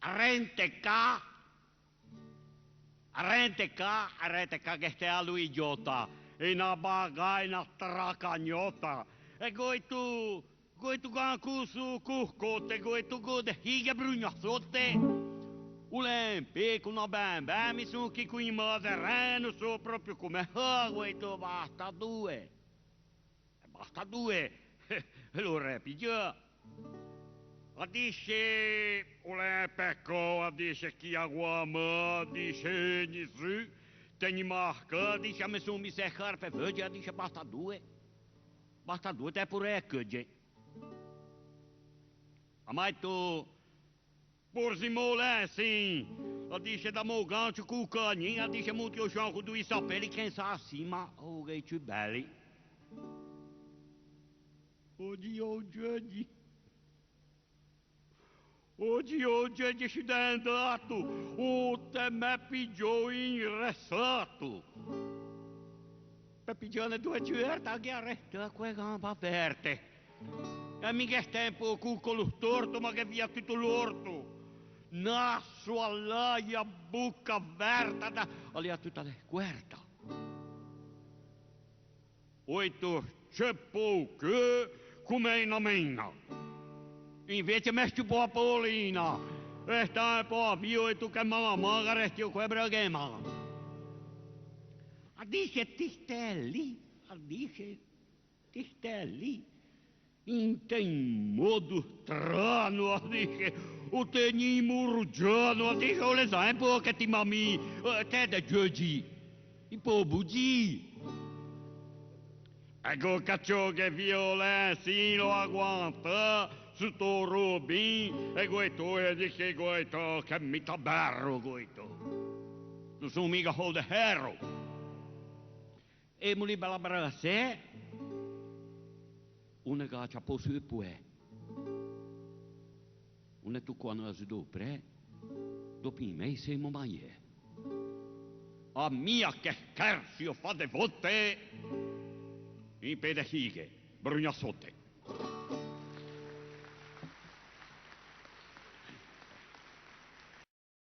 Arrente cá que este alu idiota. E na bagai na tracanyota. E goitu gankusu kuhkote, goitu gode higa brunhasote. Ulen pico no bambam, isso que com imazerano sou próprio come. Goitu basta due. Basta due. Lo repigia. Dice ole pecco, dice chi aguama, dice nisu, tem marca, dice me sumi secar pe verde, dice basta due até por ecode. Amai tu por simole sim, dice da mogante cu caninha, dice muito eu jogo do isapele quem sa acima, o gaitu belly. Oggi. Oggi ci è andato, te me pigiò in resato. Per pigiare 2 giorni a ghiarretta, quelle gambe aperte. E mica è tempo con lo torto, ma che via tutto l'orto. Nasso all'aia, bocca aperta, all'aia tutta le guerta. Oito, c'è poco, come in amena. Invece metti po' Paulina. Esta è po' mio e tu che mamma resti qua bragema. Dice Tistelli, dice Tistelli. In tem modo strano, dice o teni murgiano, dice o l'esempio che ti mammi te da giugi. I po' bugi. Ecco caccio che violenza lo aguanta. Su to robin e goito e dice goito che mi tabarro goito. Non sono mica hold hero. E muli bella brase. Una gaccia posso e pue. Una tu quando as dopre. Dopo in me sei momaie. A mia che scherzio fa de volte. In pedehighe, brugnasotte.